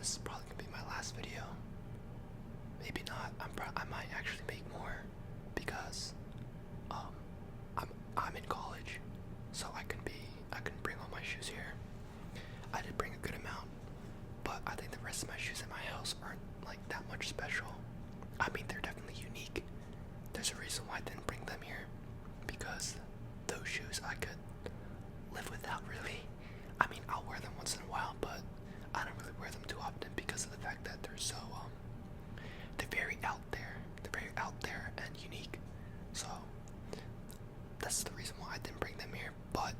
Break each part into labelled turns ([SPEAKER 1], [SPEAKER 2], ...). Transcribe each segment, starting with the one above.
[SPEAKER 1] this is probably gonna be my last video. Maybe not. I might actually make more because I'm in college, so I can bring all my shoes here. I did bring a good amount, but I think the rest of my shoes in my house aren't like that much special. I mean, they're definitely unique. There's a reason why I didn't bring them here, because those shoes I could live without, really. I mean, I'll wear them once in a while, but I don't really wear them too often because of the fact that they're so they're very out there. They're very out there and unique. So that's the reason why I didn't bring them here. But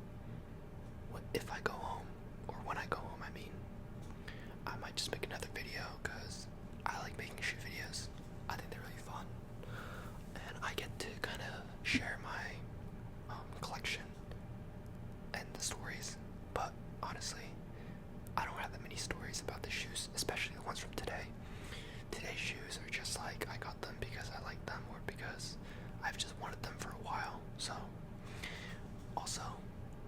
[SPEAKER 1] if I go home, or when I go home, I mean, I might just make another video because I like making shoe videos. I think they're really fun, and I get to kind of share my collection and the stories. But honestly, I don't have that many stories about the shoes, especially the ones from today. Today's shoes are just like, I got them because I like them, or because I've just wanted them for a while. So, also,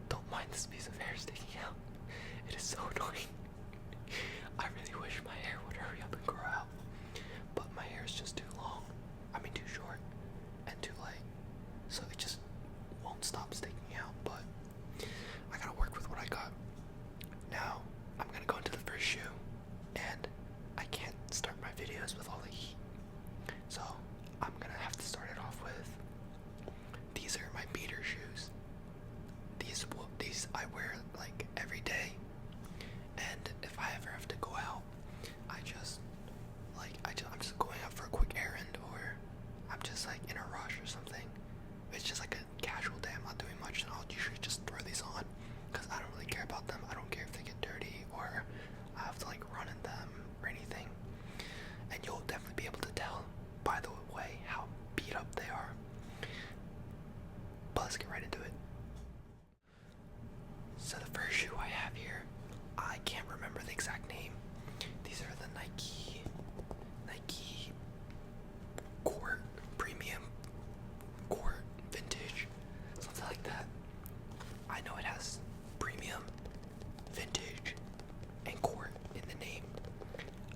[SPEAKER 1] don't mind this piece of hair sticking out. It is so annoying. I really wish my hair would hurry up and grow out, but my hair is just too long. I mean, too short and too light, so it just won't stop sticking out. But I gotta work with what I got. Now, I'm gonna go into the first shoe, and I can't start my videos with all the heat, so I'm gonna have to start it off with, these are my beater shoes. These I wear like every day, and if I ever have to go out, I'm just going out for a quick errand, or I'm just like in a rush or something. It's just like a casual day, I'm not doing much, and I'll usually just throw these on because I don't really care about them. I don't care if they get dirty or I have to like run in them or anything. And you'll definitely be able to tell by the way how beat up they are. But let's get right into it. So the first shoe I have here, I can't remember the exact name. These are the Nike Court Premium, Court Vintage, something like that. I know it has Premium, Vintage, and Court in the name.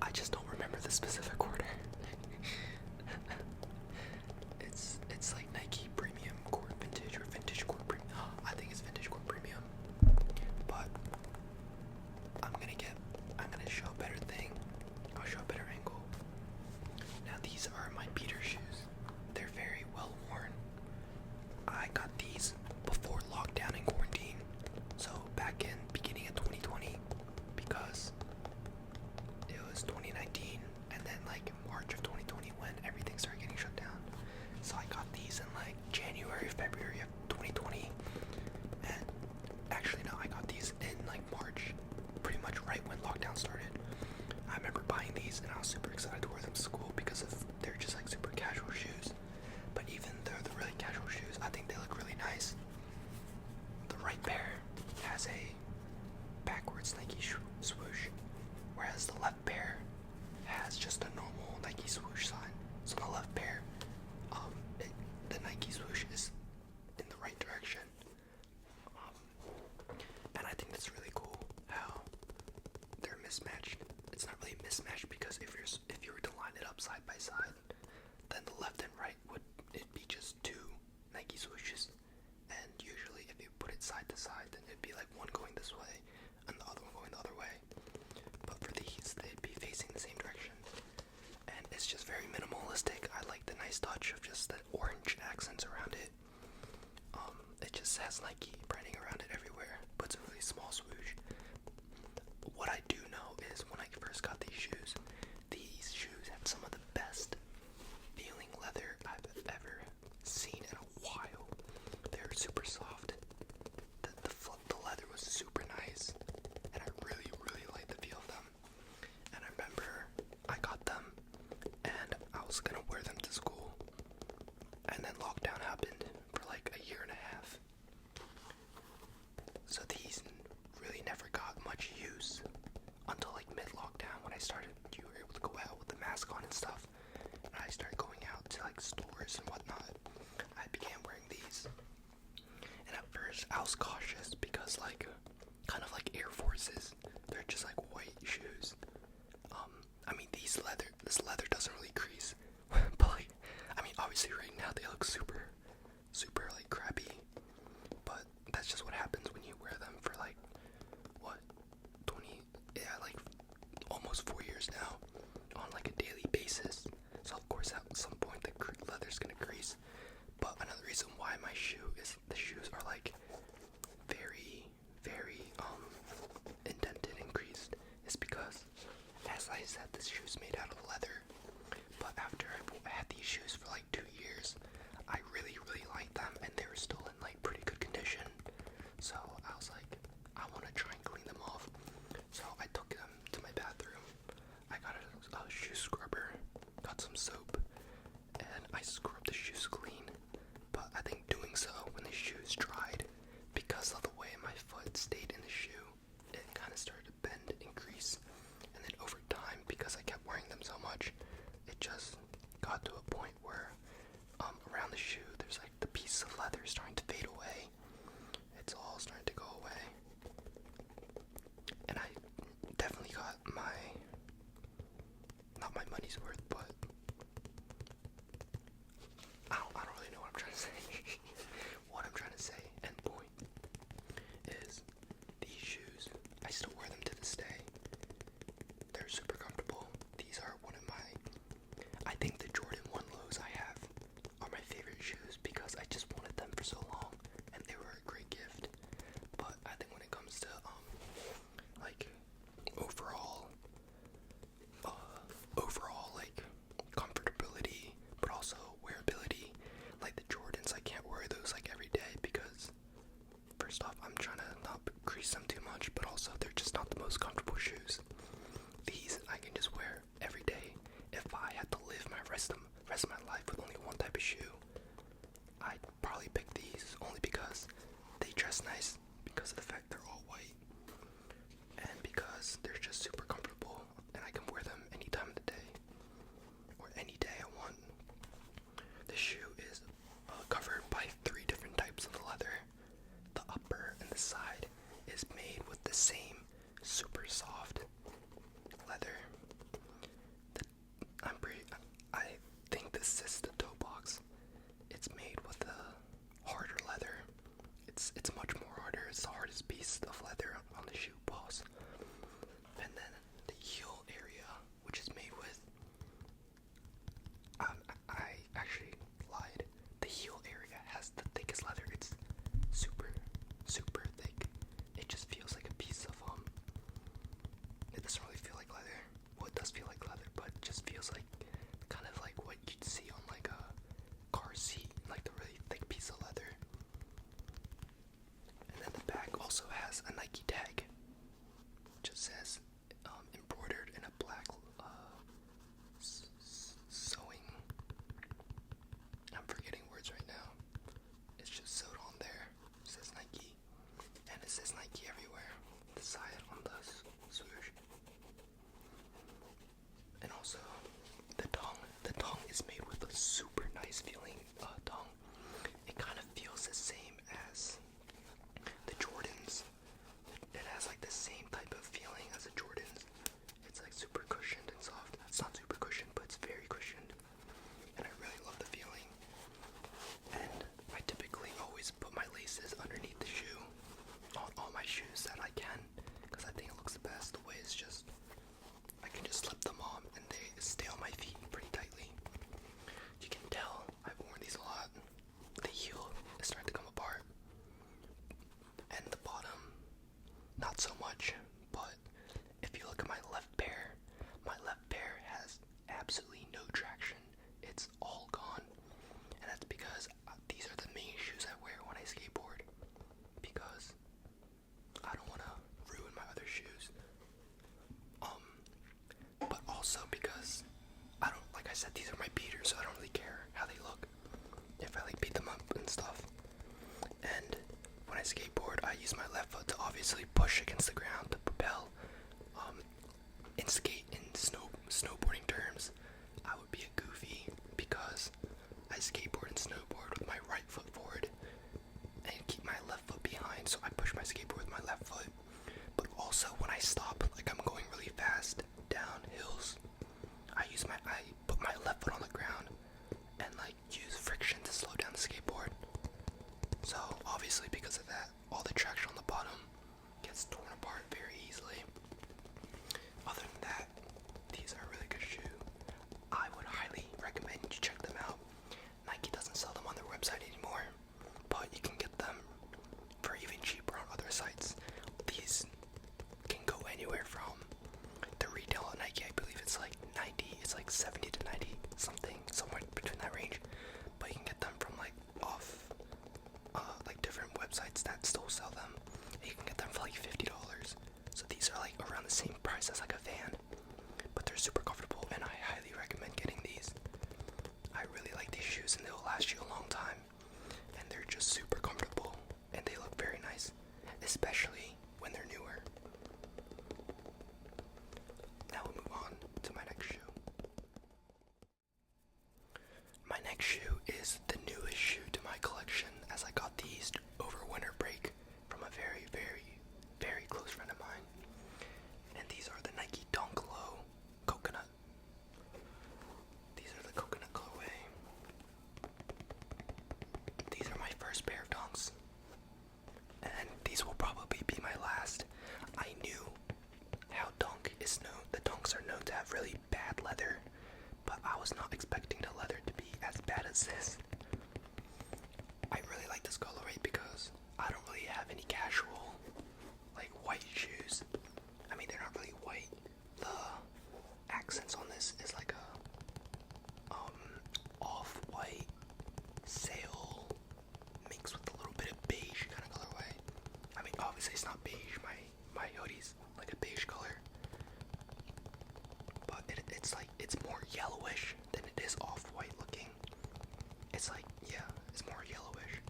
[SPEAKER 1] I just don't remember the specific order. It's like Nike Premium Court Vintage or Vintage Court Premium. I think it's Vintage Court Premium. But I'm gonna show a better thing. I'll show a better angle. Now these are my beater shoes. They're very well worn. I got these before lockdown and quarantine. So back in beginning of 2020, because it was 2019, and then like March of 2020 when everything started getting shut down. So I got these in like January, February of 2020, and actually no, I got these in like March, pretty much right when lockdown started. I remember buying these and I was super excited to wear them to school because they're just like super casual shoes. But even though they're really casual shoes, I think they look really nice. The right pair has a backwards Nike swoosh, whereas the left pair has just a normal Nike swoosh sign. So the left pair, the Nike swoosh is in the right direction, and I think that's really cool how they're mismatched. It's not really mismatched because if you were to line it up side by side, then the left and right would be just two Nike swooshes, and usually if you put it side to side, then it'd be like one going this way and the other one going the other way. But for these, they'd be facing the same direction, and it's just very minimalistic. I like the nice touch of just the orange accents around it. It just has Nike branding around it everywhere, but it's a really small swoosh. What I do know is when I first got these shoes have some of the best feeling leather I've ever seen in a while. They're super soft. The leather was super nice, and I really, really like the feel of them. And I remember I got them, and I was gonna wear them to school, and then lockdown happened for like a year and a half. So these really never got much use until like mid-lockdown when you were able to go out with the mask on and stuff. And I started going out to like stores and whatnot. I began wearing these. And at first I was cautious because like kind of like Air Forces, they're just like white shoes. this leather doesn't really crease. But like, I mean, obviously right now they look super like crappy, but that's just what happens when you wear them for like what 20, yeah, like almost 4 years now on like a daily basis. So of course at some point the leather's gonna crease. But another reason why my the shoes are like very indented and creased is because, as I said, this shoe's made out of leather. But after I had these shoes for like 2 years, I really liked them, and they were still in like pretty good condition. So I was like, I want to try and clean them off. So I took them to my bathroom. I got a shoe scrubber, got some soap, and I scrubbed the shoes clean. But I think doing so when the shoes dried, because of the way my foot stayed in the shoe, it kind of started to bend and crease. And then over time, because I kept wearing them so much, it just got to a point where around the shoe there's like the piece of leather starting to fade away. It's all starting to go away. And I definitely got not my money's worth, but I don't really know what I'm trying to say. What I'm trying to say, end point, is these shoes, I still wear them to this day. They're super comfortable. These are one of I think the Jordan 1 lows I have are my favorite shoes because I just wanted them for so long and they were a great gift. But I think when it comes to like overall like comfortability, but also wearability, like the Jordans, I can't wear those like every day because first off, I'm trying to not crease them too much, but also they're just not the most comfortable shoes. These I can just wear every day. If I had to live my rest of my life with only one type of shoe, I'd probably pick these only because they dress nice, because of the fact they're all white, and because they're just super comfortable and I can wear them any time of the day or any day I want. The shoe is covered by 3 different types of leather. The upper and the side is made with the same super soft leather. I think this is the toe box. It's made with a harder leather. It's much more harder. It's the hardest piece of leather on the shoe balls. And then the heel area, which is made with I actually lied. The heel area has the thickest leather. It's super thick. It just feels like a piece of it doesn't really feel like leather. Well, it does feel like leather, but it just feels like kind of like what you'd see on like a car seat, like the really thick piece of leather. And then the back also has a Nike tag. Just says embroidered in a black sewing. I'm forgetting words right now. It's just sewed on there. It says Nike, and it says Nike everywhere. The side on the swoosh. And also the tongue. The tongue is made with a super nice feeling tongue. It kind of feels the same as the Jordans. It has like the same type of feeling as the Jordans. It's like super cushioned and soft. It's not super cushioned, but it's very cushioned. And I really love the feeling. And I typically always put my laces underneath the shoe on all my shoes that I can, because I think it looks the best. The way it's just, I can just slip them on and they stay on my feet pretty tightly. You can tell I've worn these a lot. The heel is starting to come apart, and the bottom not so much. But if you look at my left pair has absolutely no traction. It's all gone, and that's because these are the main shoes I wear when I skateboard, because I don't want to ruin my other shoes. But also because I don't, like I said, these are my beaters, so I don't really care how they look if I like beat them up and stuff. And when I skateboard, I use my left foot to obviously push against the ground to propel. In snowboarding terms, I would be a goofy because I skateboard and snowboard with my right foot forward and keep my left foot behind, so I push my skateboard with my left foot. But also when I stop, like I'm going really fast down hills, obviously because of that, all the traction on the bottom gets torn apart very easily. Other than that, these are a really good shoe. I would highly recommend you check them out. Nike doesn't sell them on their website anymore, but you can get them for even cheaper on other sites. These can go anywhere from the retail at Nike, I believe it's like 90, it's like 70 to 90 something, somewhere between that range. But you can get them from like off like different websites that still sell them. And you can get them for like $50. So these are like around the same price as like a Van, but they're super comfortable, and I highly recommend getting these. I really like these shoes, and they will last you a long time, and they're just super comfortable, and they look very nice, especially when they're newer. Now we'll move on to my next shoe. My next shoe is the newest shoe to my collection, as I got these over winter break from a very, very, very close friend of mine. And these are the Nike Dunk Low Coconut. These are the coconut colorway. These are my first pair of Dunks, and these will probably be my last. I knew how Dunk is known. The Dunks are known to have really bad leather, but I was not expecting the leather to be as bad as this. I really like this colorway because I don't really have any casual, like, white shoes. I mean, they're not really white. The accents on this is like a off-white sail mixed with a little bit of beige kind of colorway. I mean, obviously it's not beige. My hoodie's like a beige color, but it's more yellowish than it is off-white looking. It's like, yeah, it's more yellowish.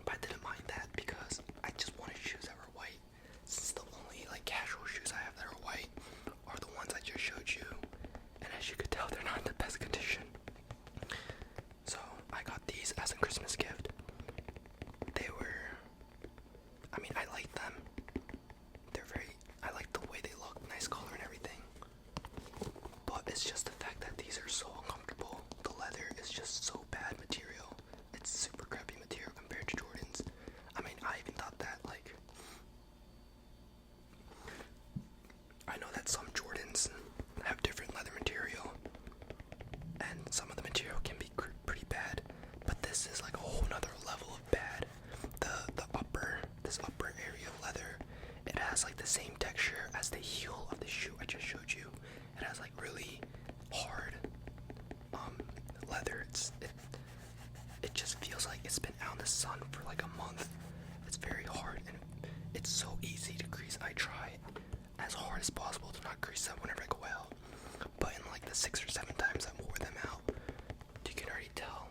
[SPEAKER 1] But I didn't mind that because I just wanted shoes that were white, since the only like casual shoes I have that are white are the ones I just showed you, and as you could tell, they're not in the best condition. So I got these as a Christmas gift. They were, I mean, I like them. I like the way they look, nice color and everything. But it's just the fact that these are so uncomfortable. The leather is just so bad material. It's super crappy material compared to Jordans. I mean, I even thought that, like, I know that some Jordans have different leather material, and some of the material can be pretty bad, but this is like a whole nother level of bad. This upper area of leather, it has like the same texture as the heel of the shoe I just showed you. It has like really hard leather. It just feels like it's been out in the sun for like a month. It's very hard, and it's so easy to grease. I try as hard as possible to not grease them whenever I go out, but in like the 6 or 7 times I wore them out, you can already tell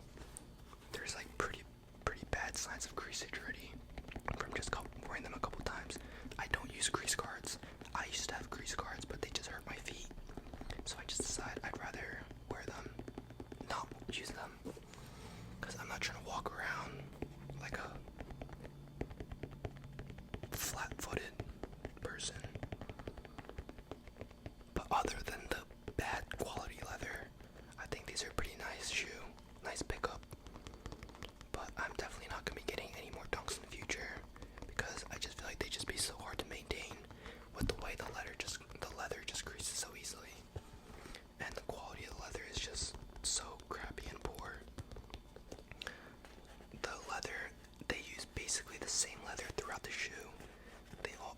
[SPEAKER 1] there's like pretty bad signs of greasage already from just wearing them a couple times. I don't use grease guards. I used to have grease guards, but they just hurt my feet, so I just decided I'd rather wear them, not use them, because I'm not trying to walk around like a flat-footed person. But other than the bad quality leather, I think these are a pretty nice shoe, nice pickup. But I'm definitely not going to be getting any more Dunks in the future, because I just feel like they just be so hard to maintain with the way the leather just greases so easily, and the quality of the leather is just so crappy and poor. The leather, they use basically the same leather throughout the shoe.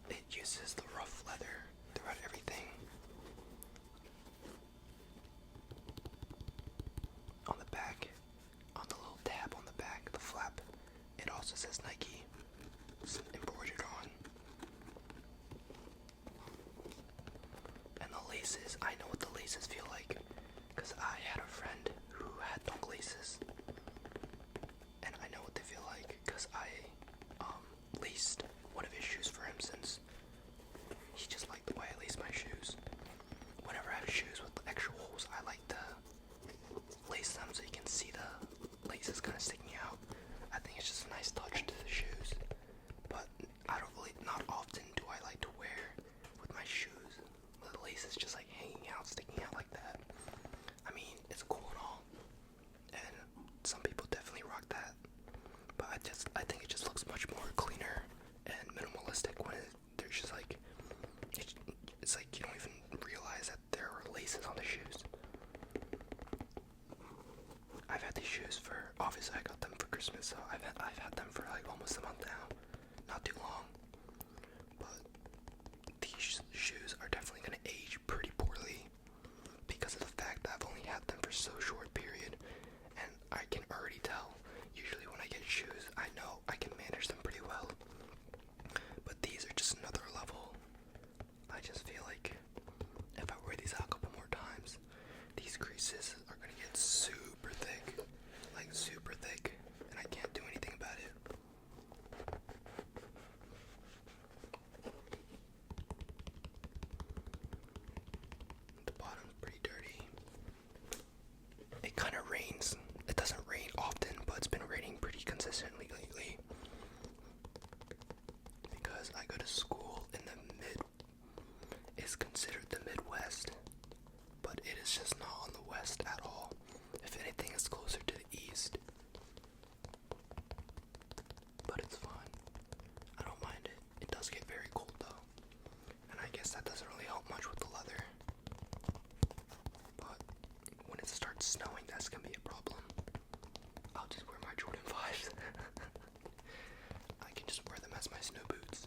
[SPEAKER 1] It uses the rough leather throughout everything. On the back, on the little tab on the back, the flap, it also says Nike. It's embroidered on. And the laces, I know what the laces feel like, because I had a friend who had Dunk laces, and I know what they feel like, because I laced one of his shoes for him, since he just liked the way I lace my shoes. Whenever I have shoes with extra holes, I like to lace them so you can see the laces kind of sticking out. I think it's just a nice touch to the shoes, but not often do I like to wear with my shoes the laces just like hanging out, sticking out like that. I mean, it's cool and all, and some people definitely rock that, but I think it just I just feel like if I wear these out a couple more times, these creases are gonna get super thick, like super thick, and I can't do anything about it. The bottom's pretty dirty. It kind of rains. It doesn't rain often, but it's been raining pretty consistently lately. Because I go to school in the it's considered the Midwest, but it is just not on the West at all. If anything, it's closer to the East. But it's fine. I don't mind it. It does get very cold though, and I guess that doesn't really help much with the leather. But when it starts snowing, that's gonna be a problem. I'll just wear my Jordan 5s. I can just wear them as my snow boots.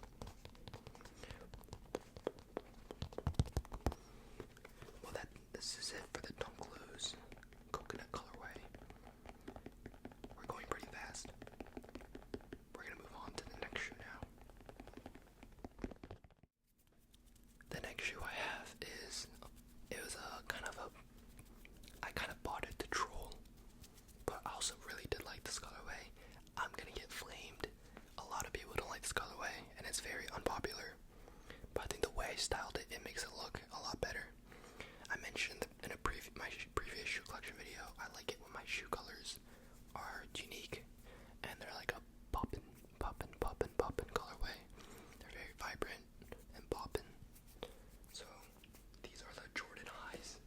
[SPEAKER 1] Well, this is it for the Dunk Lows coconut colorway. We're going pretty fast. We're gonna move on to the next shoe now. The next shoe I have is, it was I kind of bought it to troll, but I also really did like this colorway. I'm gonna get flamed. A lot of people don't like this colorway, and it's very unpopular. But I think the way I styled it, it makes it look a lot better. I mentioned in my previous shoe collection video, I like it when my shoe colors are unique, and they're like a poppin' colorway. They're very vibrant and poppin'. So these are the Jordan Highs.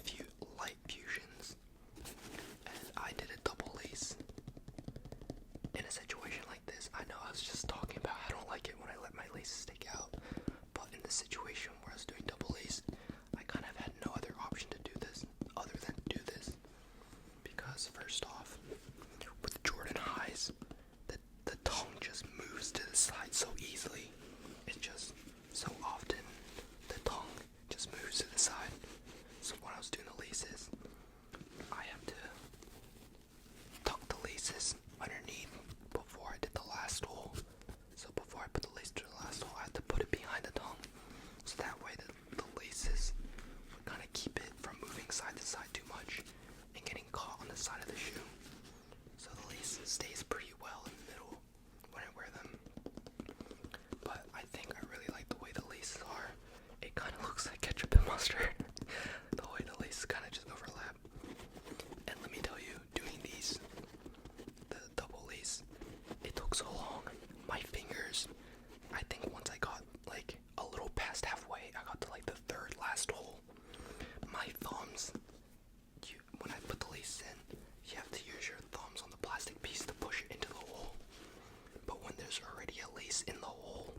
[SPEAKER 1] Few light fusions, and I did a double lace. In a situation like this, I know I was just talking about I don't like it when I let my laces stick out, but in the situation where I was doing double lace, I kind of had no other option to do this other than do this, because first off, with Jordan Highs, the tongue just moves to the side so easily. It just, so often, the tongue just moves to the side. So when I was doing the laces, I have to tuck the laces underneath before I did the last hole. So before I put the lace to the last hole, I had to put it behind the tongue. So that way the laces would kind of keep it from moving side to side too much and getting caught on the side of the shoe. So the lace stays pretty well in the middle when I wear them. But I think I really like the way the laces are. It kind of looks like ketchup and mustard. The way the laces kind of just overlap. And let me tell you, doing the double lace, it took so long. My fingers, I think once I got like a little past halfway, I got to like the third last hole. My thumbs, when I put the lace in, you have to use your thumbs on the plastic piece to push it into the hole. But when there's already a lace in the hole,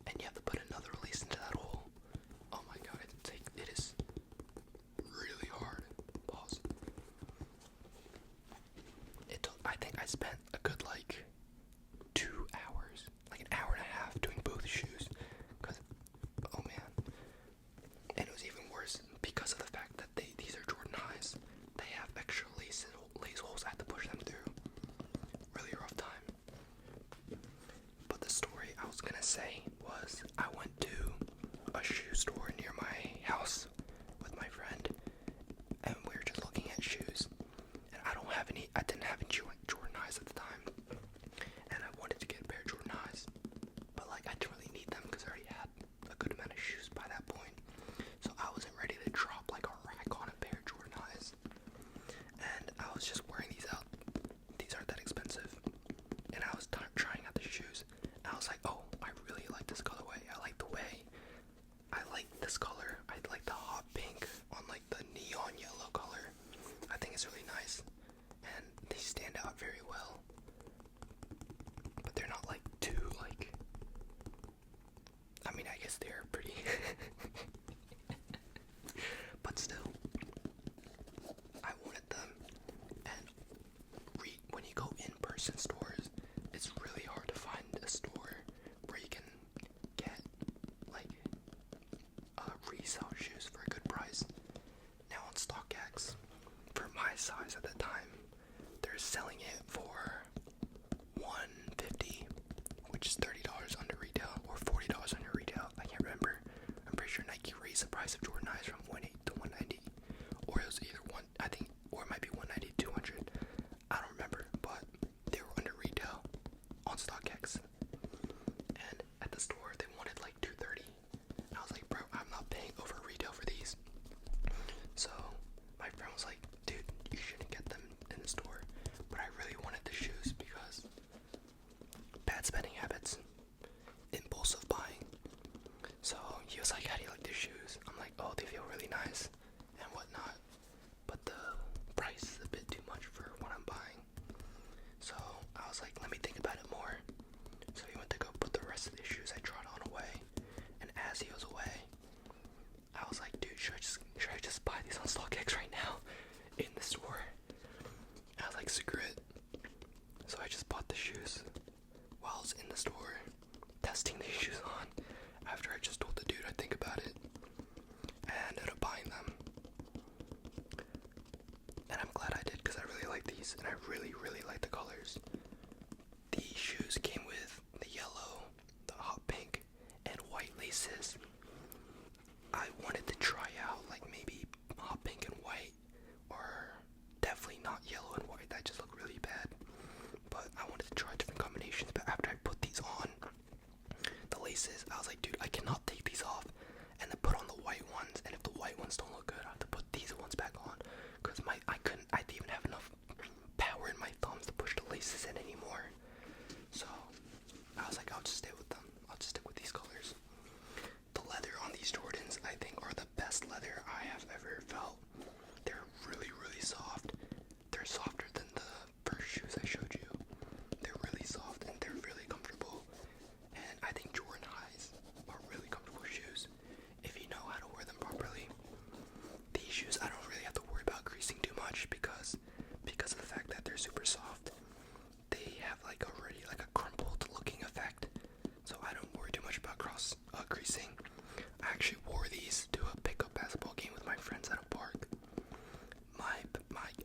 [SPEAKER 1] and you have to put another lace into that hole, oh my god, it is really hard. Pause. I think I spent a good like 2 hours, like an hour and a half doing both shoes, because, oh man. And it was even worse because of the fact that these are Jordan Highs. They have extra lace holes I had to push them through. Really rough time. But the story I was gonna say was, I went to a shoe store near my house with my friend, and we were just looking at shoes. And I didn't have any Jordan Highs at the time, and I wanted to get a pair of Jordan Highs, but like I didn't really need them because I already had a good amount of shoes by that point. So I wasn't ready to drop like a rack on a pair of Jordan Highs, and I was just wearing these out. These aren't that expensive, and I was trying out the shoes, and I was like, oh, I really like this colorway. I like the way, I like this color. I like the hot pink on like the neon yellow color. I think it's really nice, and they stand out very well. But they're not like too like, I mean, I guess they're pretty. But still, I wanted them. And when you go in-person stores, it's really hard to find a store where you can get like resale shoes for a good price. Now on StockX, for my size at the time, they're selling it for $150, which is $30 under retail, or $40 under retail. I can't was like, dude, you shouldn't get them in the store. But I really wanted the shoes because bad spending habits, impulsive buying. So he was like, how do you like these shoes? I'm like, oh, they feel really nice and whatnot. But the price is a bit too much for what I'm buying. So I was like, let me think about it more. So he went to go put the rest of the shoes I tried on away. And as he was away, I was like, dude, should I just buy these on StockX right now in the store? I was like, screw it. So I just bought the shoes while I was in the store, testing these shoes on, after I just told the dude I'd think about it. And I ended up buying them. And I'm glad I did, because I really like these, and I really, really like the colors. These shoes came with the yellow, the hot pink, and white laces. I wanted to try out like maybe hot pink and white, or definitely not yellow and white, that just looked really bad. But I wanted to try different combinations, but after I put these on, the laces, I was like, dude, I cannot take these off and then put on the white ones, and if the white ones don't look good, I have to put these ones back on, because I didn't even have enough power in my thumbs to push the laces in anymore. So I was like, I'll just stay with them. I'll just stick with these colors. The leather on these Jordans, I think, are the best leather I have ever felt. They're really, really soft. They're softer than the first shoes I showed you. They're really soft and they're really comfortable. And I think Jordan highs are really comfortable shoes if you know how to wear them properly. These shoes, I don't really have to worry about creasing too much because of the fact that they're super soft. They have like already like a crumpled looking effect, so I don't worry too much about creasing. I actually wore these to a pickup basketball game with my friends at a park. I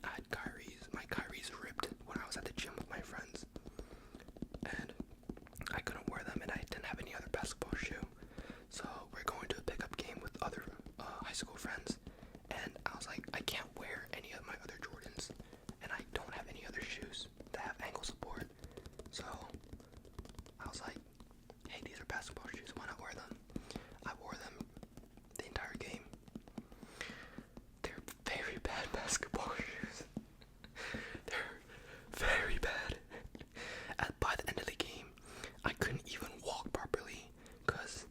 [SPEAKER 1] had Kyrie's ripped when I was at the gym with my friends, and I couldn't wear them, and I didn't have any other basketball shoe. So we're going to a pickup game with other high school friends, and I was like, I can't wear any of my other Jordans, and I don't have any other shoes that have ankle support. So I was like, hey, these are basketball shoes, why not wear them? I wore them the entire game. They're very bad basketball shoes. They're very bad. By the end of the game, I couldn't even walk properly because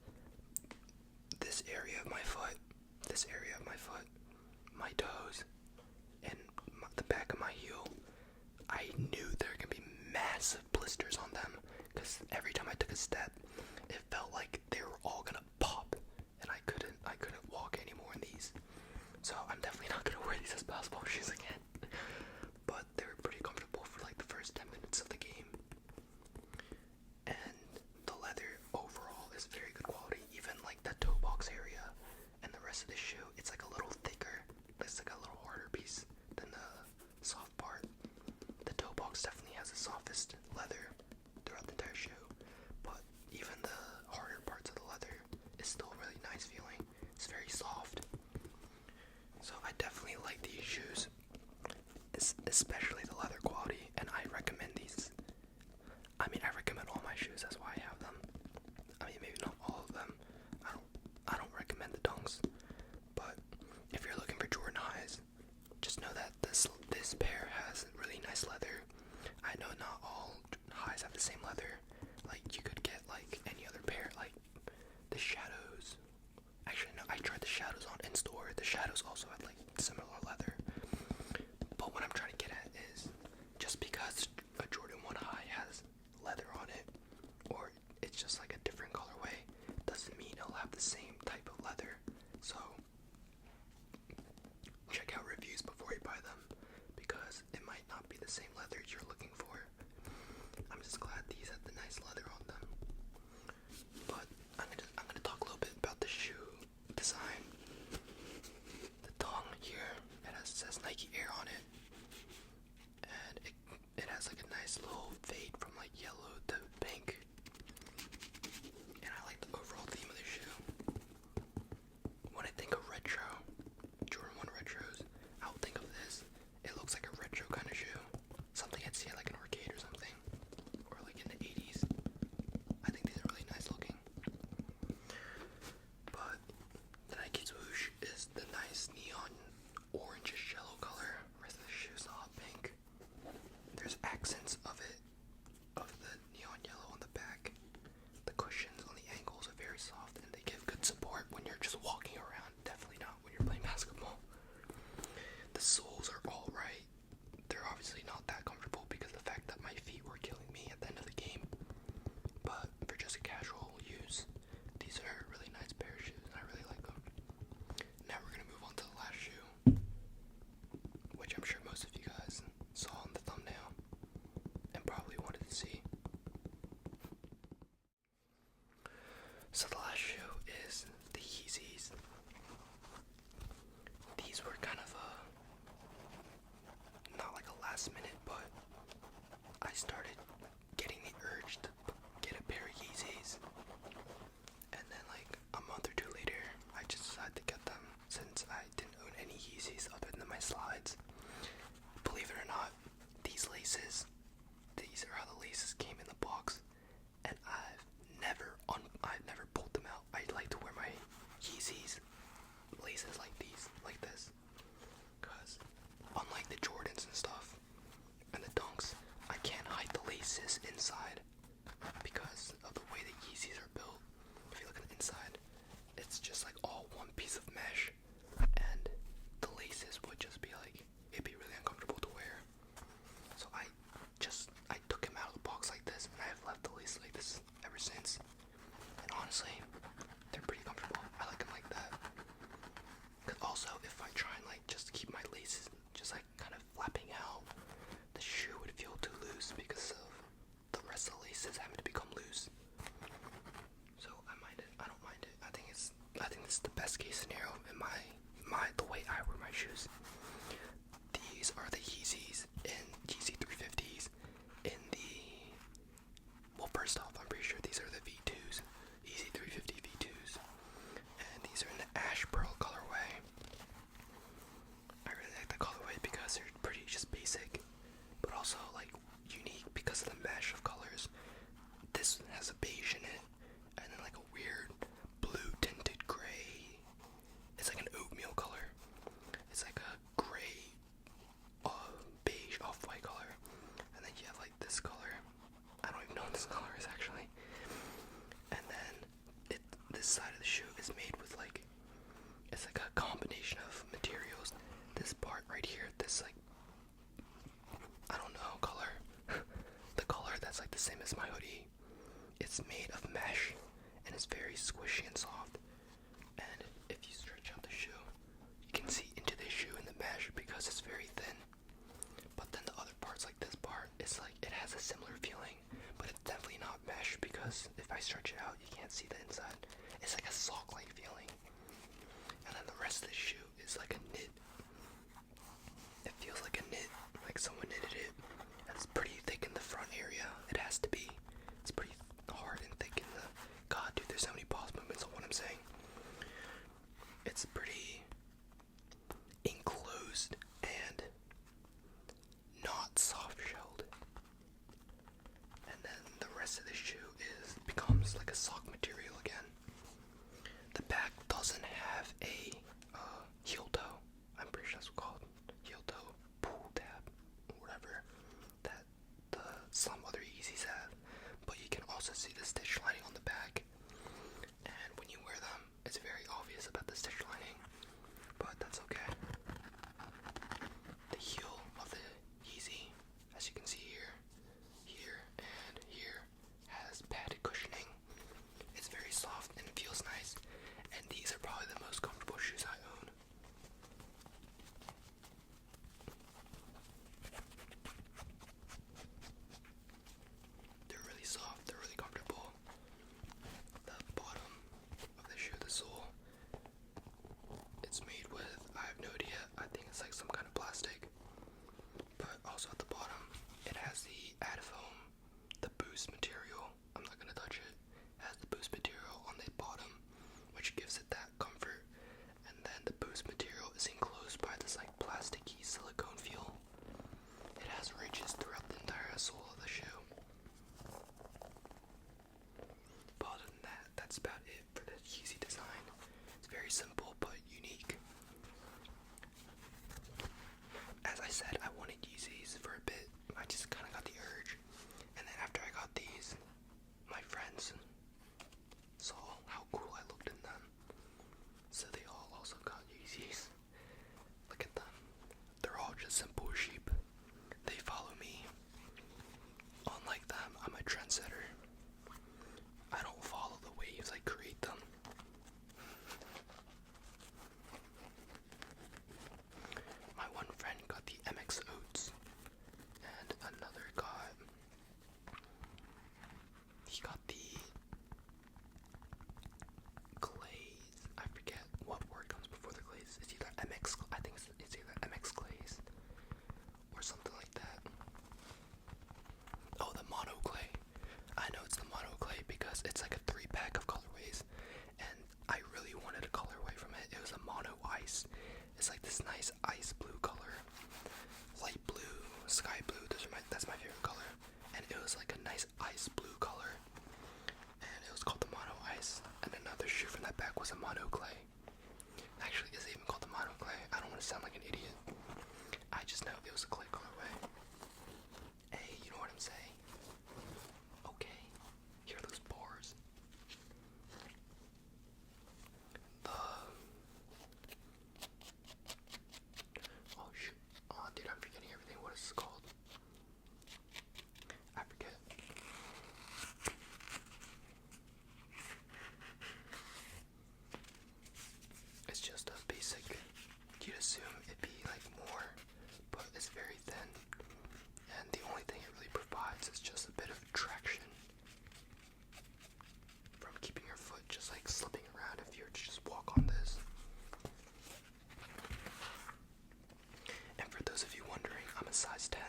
[SPEAKER 1] this area of my foot, my toes, and the back of my heel, I knew there were gonna be massive blisters on them because every time I took a step, it felt like they were all gonna pop, and I couldn't walk anymore in these. So I'm definitely not gonna wear these as basketball shoes again. But they were pretty comfortable for like the first 10 minutes of the game. And the leather overall is very good quality. Even like the toe box area and the rest of the shoe, it's like a little thicker. It's like a little harder piece than the soft part. The toe box definitely has the softest leather throughout the entire shoe, but even the harder parts of the leather is still really nice feeling. It's very soft. So I definitely like these shoes, especially the leather quality, and I recommend these. I mean, I recommend all my shoes, that's why I have them. I mean, maybe not all of them. I don't recommend the Dunks, but if you're looking for Jordan highs, just know that this pair has really nice leather. I know not all highs have the same leather. Like, you could get like any other pair, like the Shadows. Actually, no, I tried the Shadows on in store. The Shadows also had like similar leather. But what I'm trying to get at is, just because a Jordan 1 high has leather on it, or it's just like a different colorway, doesn't mean it'll have the same type of leather. So check out reviews before you buy them, because it might not be the same leather you're looking for. I'm just glad these have the nice leather on them. But I'm gonna talk a little bit about the shoe design. The tongue here, says Nike Air on it, and it has like a nice little fade from like yellow to pink. And I like the overall theme of the shoe. When I think of retro, Jordan 1 retros, I'll think of this. It looks like a retro kind of shoe. Something I'd see at like an arcade or something. Or like in soles are alright. They're obviously not that comfortable because of the fact that my feet were killing me at the end of the game. But for just a casual use, these are a really nice pair of shoes and I really like them. Now we're gonna move on to the last shoe, which I'm sure most of you guys saw in the thumbnail and probably wanted to see. So the last shoe is the Yeezys. These were kind of not like a last minute, but I started getting the urge to get a pair of Yeezys. And then like a month or two later, I just decided to get them since I didn't own any Yeezys other than my slides. Believe it or not, these are how the laces came in the box, and I've never pulled them out. I like to wear my Yeezys laces like this, because unlike the Jordans and stuff and the Dunks, I can't hide the laces inside because of the way that Yeezys are built. If you look at the inside, it's just like all one piece of mesh, and the laces would just be like, it'd be really uncomfortable to wear. So I took him out of the box like this, and I have left the laces like this ever since. And honestly, they're pretty comfortable. I like them like that. Cause also, if I try and like just keep my laces just like kind of flapping out, the shoe would feel too loose because of the rest of the laces having to become loose. So I don't mind it. I think this is the best case scenario in the way I wear my shoes. These are the Yeezys in Yeezy 350s first off, I'm pretty sure these are the V2s, Yeezy 350 V2s, and these are in the ash pearl colorway. I really like the colorway because they're pretty just basic, but also like unique because of the mesh of colors. This has a beige in it, and then like a weird blue tinted gray. It's like an oatmeal color. It's like a gray, beige off-white color, and then you have like this color. I don't even know what this color is actually. And then this side of the shoe is made with like, it's like a combination of materials. This part right here, this like, I don't know, color. The color that's like the same as my hoodie. It's made of mesh and it's very squishy and soft. And if you stretch out the shoe, you can see into the shoe in the mesh because it's very thin. But then the other parts, like this part, it's like it has a similar feeling, but it's definitely not mesh because if I stretch it out, you can't see the inside. It's like a sock-like feeling. And then the rest of the shoe is like a knit. It feels like a knit, like someone knitted it. And it's pretty thick in the front area. It has to be. It's pretty hard and thick in the... God, dude, there's so many pause movements on what I'm saying. It's pretty enclosed and not soft-shelled. And then the rest of the shoe becomes like a sock material again. The back doesn't have a heel toe. I'm pretty sure that's called heel toe pull tab or whatever that some other Yeezys have. But you can also see the stitch lining on the back. And when you wear them, it's very obvious about the stitch lining. But that's okay. The heel of the Yeezy, as you can see here, and here, has padded cushioning. It's very soft and feels nice, and these are probably the most comfortable shoes I own. They're really soft, they're really comfortable. The bottom of the shoe, the sole, it's made with, I have no idea, I think it's like some kind of plastic. But also at the bottom, it has the Adfoam, the boost material. I'm not gonna touch it. It has the boost material on the bottom, which gives it that comfort. And then the boost material is enclosed by this like plasticky silicone feel. It has ridges throughout the entire sole of the shoe. But other than that, that's about it for the Yeezy design. It's very simple but unique. As I said, I wanted Yeezys for a bit. I just kind of got the urge. And then after I got these, my friends saw how cool I looked in them. So they all also got Yeezys. Look at them. They're It's like this nice ice blue color, light blue, sky blue. That's my favorite color. And it was like a nice ice blue color, and it was called the Mono Ice. And another shoe from that bag was a Mono Clay. Actually, is it even called the Mono Clay? I don't want to sound like an idiot. I just know it was a clay colorway. Hey, you know what I'm saying? Okay, here are those bars. Oh shoot. Oh dude, I'm forgetting everything. What is this called? I forget. It's just a basic, you'd assume it'd be like more, but it's very thin. And the only thing it really provides is just a bit of traction from keeping your foot just like slipping around if you were to just walk on this. And for those of you wondering, I'm a size 10.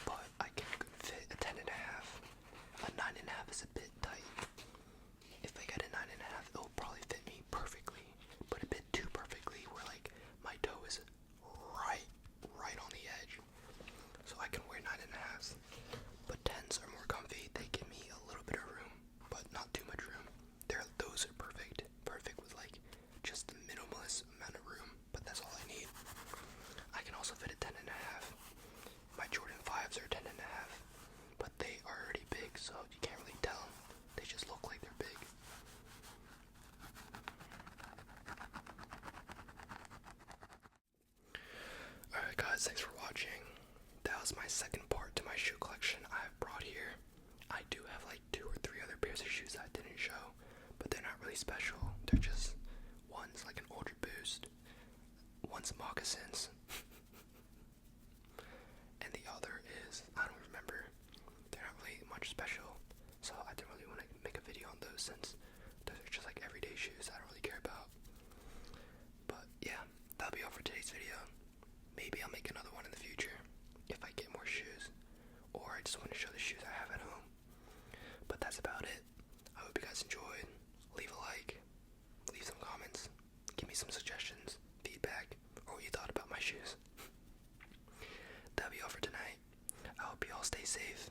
[SPEAKER 1] But I can fit a 10.5. A 9.5 is a bit tight. If I get a 9.5, it'll probably fit me perfectly. But a bit too perfectly where like my toe is right on the edge. So I can wear 9.5s. But 10s are more comfy. They give me a little bit of room, but not too much room. Those are perfect. Perfect with like just the minimalist amount of room, but that's all I need. I can also fit a 10.5. My Jordan 5s are 10.5, but they are already big, so you can't really tell. They just look like they're big. Alright guys, thanks for watching. That was my second part to my shoe collection I've brought here. I do have like 2 or 3 other pairs of shoes I didn't show, but they're not really special. They're just, one's like an Ultra Boost, one's moccasins, and the other is, I don't remember. They're not really much special, so I didn't really want to make a video on those since those are just like everyday shoes I don't really care about. But yeah, that'll be all for today's video. Maybe I'll make another one in the future if I get more shoes, or I just want to show the shoes I have at home. But that's about it. I hope you guys enjoyed. Leave a like, leave some comments, give me some suggestions, feedback, or what you thought about my shoes. That'll be all for tonight. I hope you all stay safe,